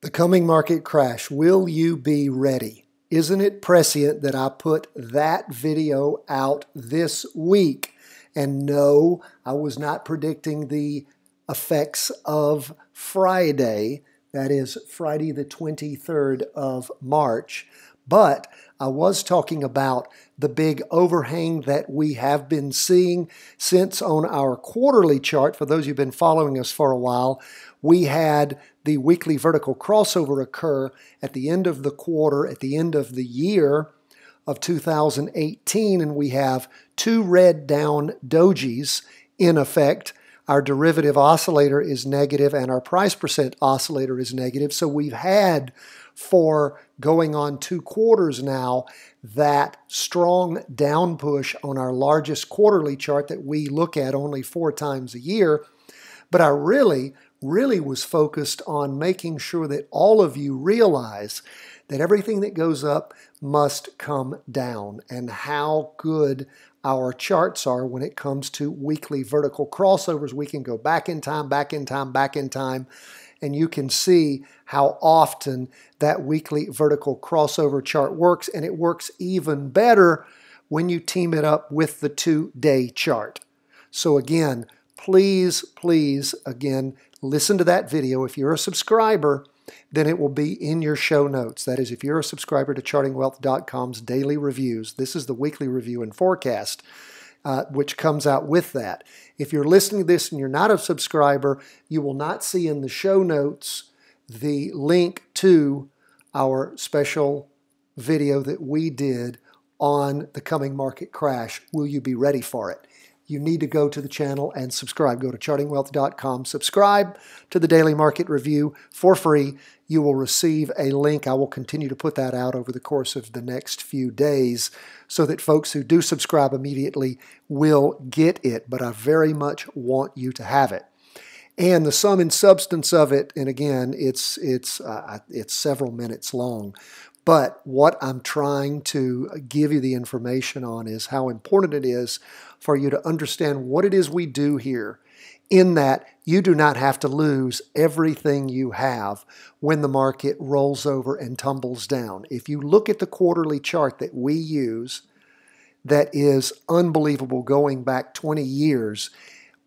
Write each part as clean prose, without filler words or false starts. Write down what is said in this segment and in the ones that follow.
The coming market crash. Will you be ready? Isn't it prescient that I put that video out this week? And no, I was not predicting the effects of Friday. That is Friday the 23rd of March. But I was talking about the big overhang that we have been seeing since on our quarterly chart. For those who've been following us for a while, we had the weekly vertical crossover occur at the end of the quarter, at the end of the year of 2018, and we have two red down dojis in effect. Our derivative oscillator is negative and our price percent oscillator is negative. So we've had, for going on 2 quarters now, that strong down push on our largest quarterly chart that we look at only 4 times a year. But I really was focused on making sure that all of you realize that everything that goes up must come down, and how good our charts are when it comes to weekly vertical crossovers. We can go back in time, and you can see how often that weekly vertical crossover chart works, and it works even better when you team it up with the 2-day chart. So again, please, again, listen to that video. If you're a subscriber, then it will be in your show notes. That is, if you're a subscriber to chartingwealth.com's daily reviews, this is the weekly review and forecast, which comes out with that. If you're listening to this and you're not a subscriber, you will not see in the show notes the link to our special video that we did on the coming market crash. Will you be ready for it? You need to go to the channel and subscribe. Go to chartingwealth.com, subscribe to the Daily Market Review for free. You will receive a link. I will continue to put that out over the course of the next few days so that folks who do subscribe immediately will get it. But I very much want you to have it. And the sum and substance of it, and again, it's several minutes long. But what I'm trying to give you the information on is how important it is for you to understand what it is we do here, in that you do not have to lose everything you have when the market rolls over and tumbles down. If you look at the quarterly chart that we use, that is unbelievable going back 20 years,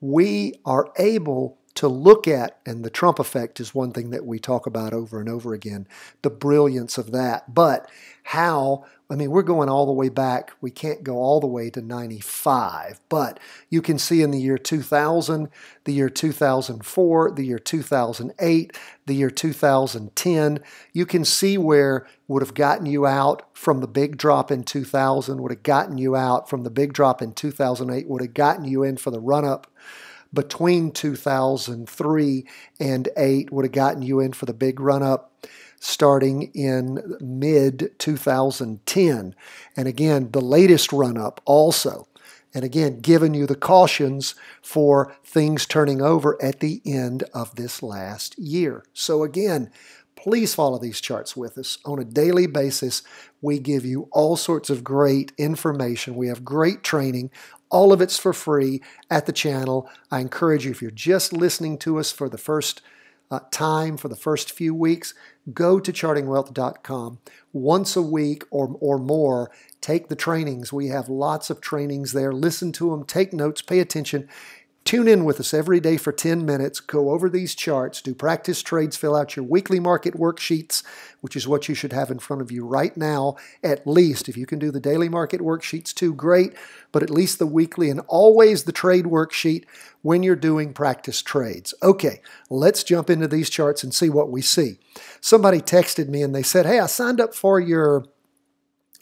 we are able to look at, and the Trump effect is one thing that we talk about over and over again, the brilliance of that. But how, we're going all the way back. We can't go all the way to 95, but you can see in the year 2000, the year 2004, the year 2008, the year 2010, you can see where would have gotten you out from the big drop in 2000, would have gotten you out from the big drop in 2008, would have gotten you in for the run-up between 2003 and 8, would have gotten you in for the big run-up starting in mid-2010. And again, the latest run-up also. And again, giving you the cautions for things turning over at the end of this last year. So again, please follow these charts with us on a daily basis. We give you all sorts of great information. We have great training. All of it's for free at the channel. I encourage you, if you're just listening to us for the first time, for the first few weeks, go to chartingwealth.com once a week or more. Take the trainings. We have lots of trainings there. Listen to them. Take notes. Pay attention. Tune in with us every day for 10 minutes. Go over these charts. Do practice trades. Fill out your weekly market worksheets, which is what you should have in front of you right now, at least. If you can do the daily market worksheets too, great, but at least the weekly, and always the trade worksheet when you're doing practice trades. Okay, let's jump into these charts and see what we see. Somebody texted me and they said, hey, I signed up for your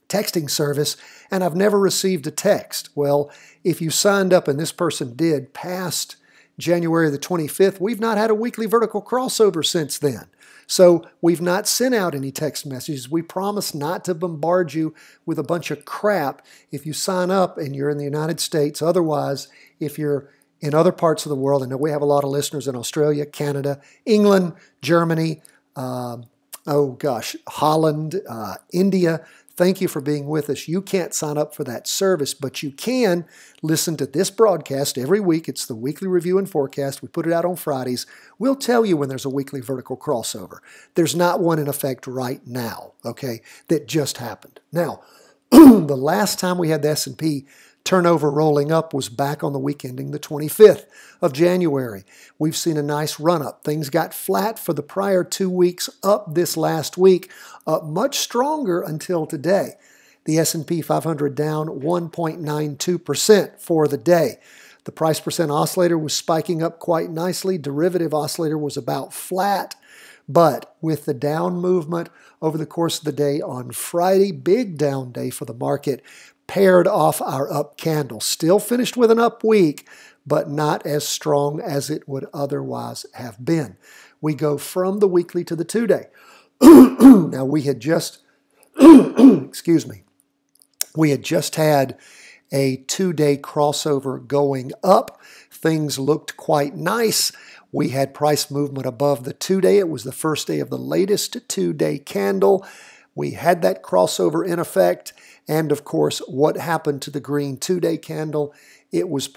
texting service and I've never received a text. Well, if you signed up, and this person did, past January the 25th, we've not had a weekly vertical crossover since then. So we've not sent out any text messages. We promise not to bombard you with a bunch of crap if you sign up and you're in the United States. Otherwise, if you're in other parts of the world, I know we have a lot of listeners in Australia, Canada, England, Germany, oh gosh, Holland, India. Thank you for being with us. You can't sign up for that service, but you can listen to this broadcast every week. It's the weekly review and forecast. We put it out on Fridays. We'll tell you when there's a weekly vertical crossover. There's not one in effect right now, okay, that just happened. Now, the last time we had the S&P turnover rolling up was back on the week ending the 25th of January. We've seen a nice run up. Things got flat for the prior 2 weeks, up this last week, up much stronger until today. The S&P 500 down 1.92% for the day. The price percent oscillator was spiking up quite nicely. Derivative oscillator was about flat. But with the down movement over the course of the day on Friday, big down day for the market, paired off our up candle. Still finished with an up week, but not as strong as it would otherwise have been. We go from the weekly to the 2-day. Now we had just, excuse me, we had just had a 2-day crossover going up. Things looked quite nice. We had price movement above the 2-day. It was the first day of the latest 2-day candle. We had that crossover in effect. And of course, what happened to the green 2-day candle? It was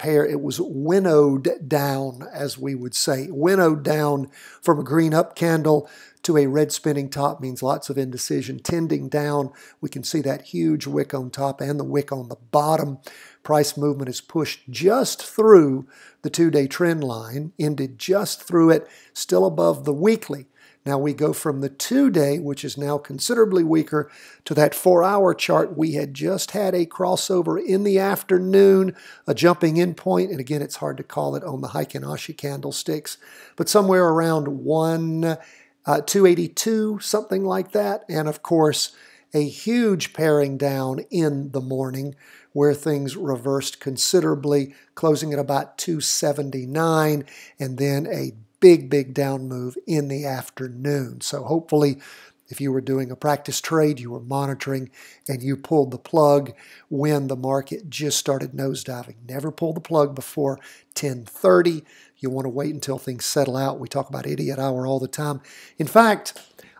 winnowed down, as we would say. Winnowed down from a green up candle to a red spinning top means lots of indecision. Tending down, we can see that huge wick on top and the wick on the bottom. Price movement is pushed just through the 2-day trend line, ended just through it, still above the weekly. Now we go from the 2-day, which is now considerably weaker, to that 4-hour chart. We had just had a crossover in the afternoon, a jumping in point, and again, it's hard to call it on the Heikin Ashi candlesticks, but somewhere around 282, something like that. And of course, a huge paring down in the morning where things reversed considerably, closing at about 279, and then a big down move in the afternoon. So hopefully, if you were doing a practice trade, you were monitoring, and you pulled the plug when the market just started nosediving. Never pull the plug before 10:30. You want to wait until things settle out. We talk about idiot hour all the time. In fact,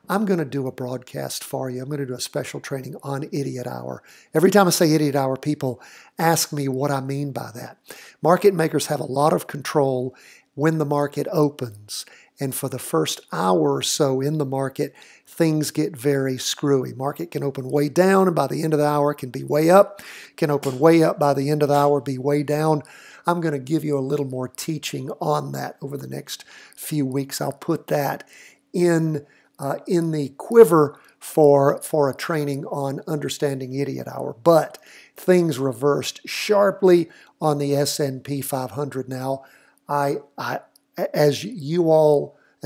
I'm going to do a broadcast for you. I'm going to do a special training on idiot hour. Every time I say idiot hour, people ask me what I mean by that. Market makers have a lot of control when the market opens. And for the first hour or so in the market, things get very screwy. Market can open way down, and by the end of the hour, it can be way up. Can open way up, by the end of the hour, be way down. I'm going to give you a little more teaching on that over the next few weeks. I'll put that in the quiver for a training on understanding idiot hour. But things reversed sharply on the S&P 500 now. As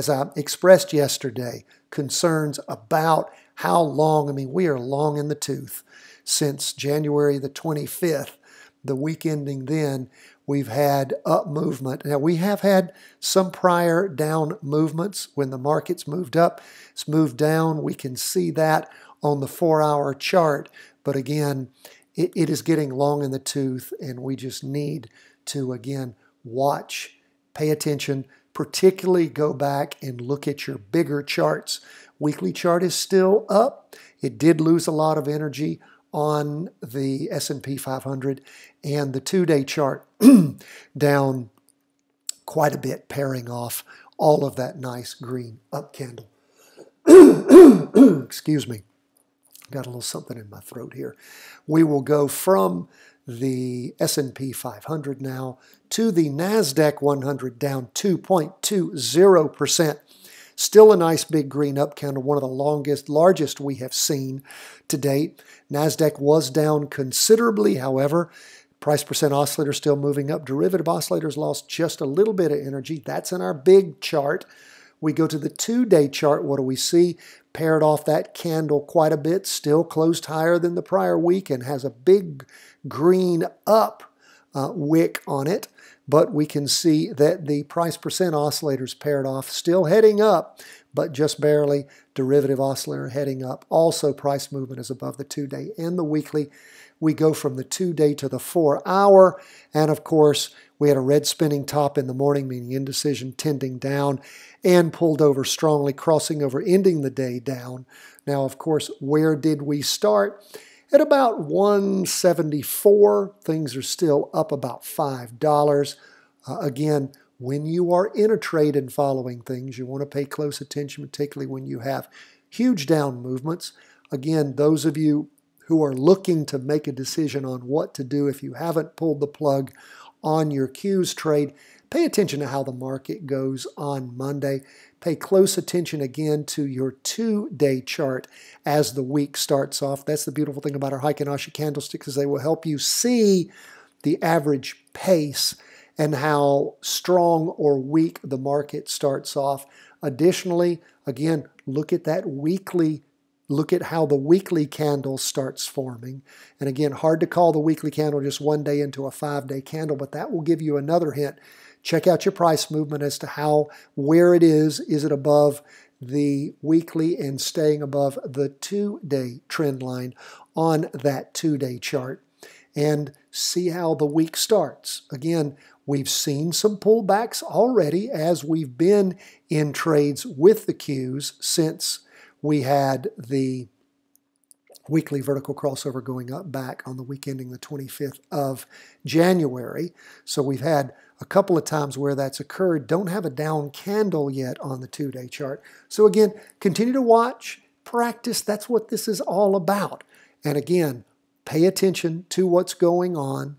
I expressed yesterday, concerns about how long, we are long in the tooth since January the 25th, the week ending then. We've had up movement. Now, we have had some prior down movements when the market's moved up. It's moved down. We can see that on the 4-hour chart. But again, it is getting long in the tooth, and we just need to, again, watch, pay attention, particularly go back and look at your bigger charts. Weekly chart is still up. It did lose a lot of energy on the S&P 500, and the 2-day chart down quite a bit, pairing off all of that nice green up candle. Excuse me. Got a little something in my throat here. We will go from the S&P 500 now to the NASDAQ 100, down 2.20%. Still a nice big green up candle, one of the largest we have seen to date. NASDAQ was down considerably, however. Price percent oscillator still moving up. Derivative oscillators lost just a little bit of energy. That's in our big chart. We go to the 2-day chart. What do we see? Paired off that candle quite a bit, still closed higher than the prior week and has a big green up wick on it. But we can see that the price percent oscillators paired off, still heading up, but just barely. Derivative oscillator heading up. Also, price movement is above the 2-day and the weekly. We go from the 2-day to the 4-hour, and of course, we had a red spinning top in the morning, meaning indecision tending down, and pulled over strongly, crossing over, ending the day down. Now, of course, where did we start? At about 174. Things are still up about $5. Again, when you are in a trade and following things, you want to pay close attention, particularly when you have huge down movements. Again, those of you who are looking to make a decision on what to do if you haven't pulled the plug on your Qs trade, pay attention to how the market goes on Monday. Pay close attention again to your 2-day chart as the week starts off. That's the beautiful thing about our Heikin Ashi candlesticks, is they will help you see the average pace and how strong or weak the market starts off. Additionally, again, look at that weekly. Look at how the weekly candle starts forming. And again, hard to call the weekly candle just one day into a 5-day candle, but that will give you another hint. Check out your price movement as to where it is. Is it above the weekly and staying above the 2-day trend line on that 2-day chart? And see how the week starts. Again, we've seen some pullbacks already as we've been in trades with the Qs since we had the weekly vertical crossover going up back on the week ending the 25th of January. So we've had a couple of times where that's occurred. Don't have a down candle yet on the 2-day chart. So again, continue to watch, practice. That's what this is all about. And again, pay attention to what's going on,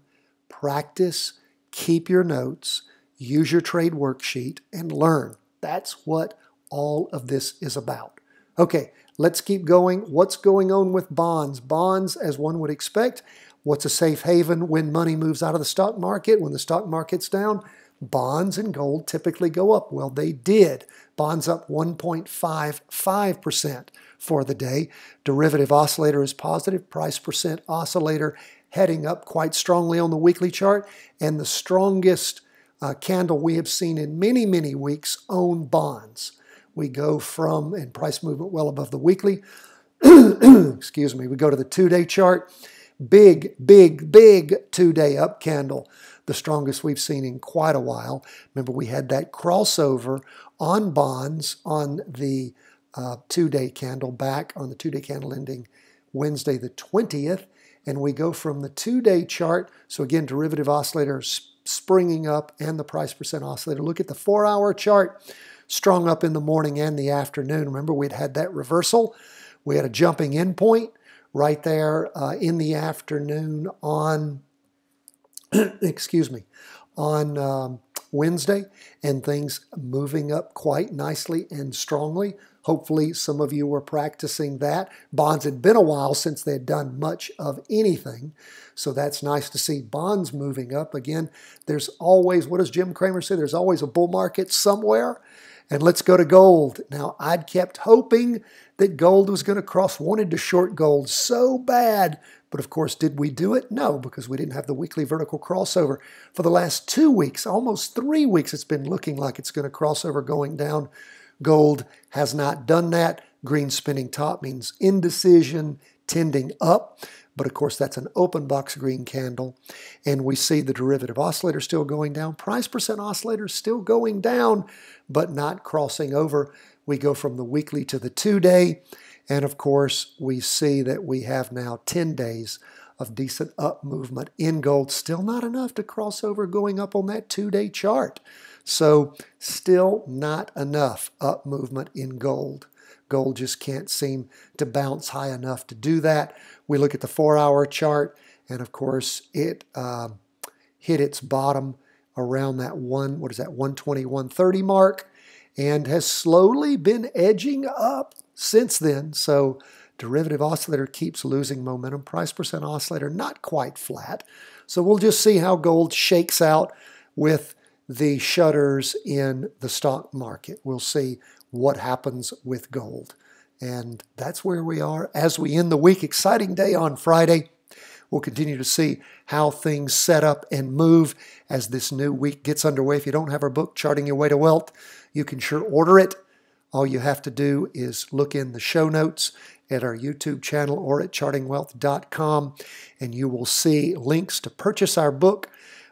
practice, keep your notes, use your trade worksheet, and learn. That's what all of this is about. Okay, let's keep going. What's going on with bonds? Bonds, as one would expect, what's a safe haven when money moves out of the stock market? When the stock market's down, bonds and gold typically go up. Well, they did. Bonds up 1.55% for the day. Derivative oscillator is positive. Price percent oscillator heading up quite strongly on the weekly chart. And the strongest candle we have seen in many, many weeks own bonds. We go from, and price movement well above the weekly, excuse me, we go to the 2-day chart. Big 2-day up candle, the strongest we've seen in quite a while. Remember, we had that crossover on bonds on the 2-day candle, back on the 2-day candle ending Wednesday the 20th. And we go from the 2-day chart, so again, derivative oscillator springing up and the price percent oscillator. Look at the 4-hour chart. Strong up in the morning and the afternoon. Remember, we'd had that reversal. We had a jumping in point right there in the afternoon on, excuse me, on Wednesday, and things moving up quite nicely and strongly. Hopefully, some of you were practicing that. Bonds had been a while since they had done much of anything, so that's nice to see bonds moving up. Again, there's always, what does Jim Cramer say? There's always a bull market somewhere. And let's go to gold. Now, I'd kept hoping that gold was going to cross, wanted to short gold so bad. But of course, did we do it? No, because we didn't have the weekly vertical crossover. For the last 2 weeks, almost 3 weeks, it's been looking like it's going to cross over going down. Gold has not done that. Green spinning top means indecision, tending up. But of course, that's an open box green candle. And we see the derivative oscillator still going down. Price percent oscillator still going down, but not crossing over. We go from the weekly to the 2-day. And of course, we see that we have now 10 days of decent up movement in gold. Still not enough to cross over going up on that 2-day chart. So still not enough up movement in gold. Gold just can't seem to bounce high enough to do that. We look at the 4-hour chart, and of course, it hit its bottom around that 120, 130 mark, and has slowly been edging up since then. So derivative oscillator keeps losing momentum. Price percent oscillator not quite flat. So we'll just see how gold shakes out with the shutters in the stock market. We'll see what happens with gold. And that's where we are as we end the week. Exciting day on Friday. We'll continue to see how things set up and move as this new week gets underway. If you don't have our book, Charting Your Way to Wealth, you can sure order it All you have to do is look in the show notes at our YouTube channel or at chartingwealth.com, and you will see links to purchase our book.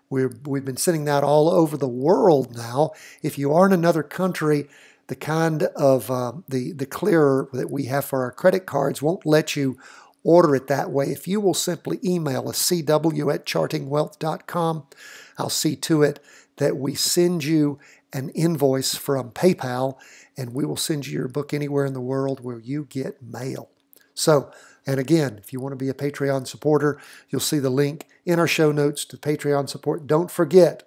We've been sending that all over the world now. If you are in another country, the kind of the clearer that we have for our credit cards won't let you order it that way. If you will simply email us, cw@chartingwealth.com, I'll see to it that we send you an invoice from PayPal, and we will send you your book anywhere in the world where you get mail. So, and again, if you want to be a Patreon supporter, you'll see the link in our show notes to Patreon support. Don't forget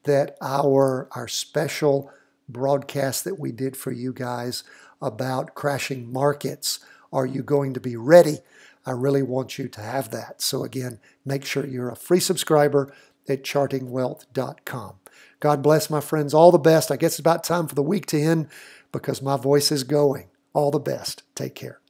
that our special broadcast that we did for you guys about crashing markets, are you going to be ready? I really want you to have that. So again, make sure you're a free subscriber at chartingwealth.com. God bless, my friends. All the best. I guess it's about time for the week to end because my voice is going. All the best. Take care.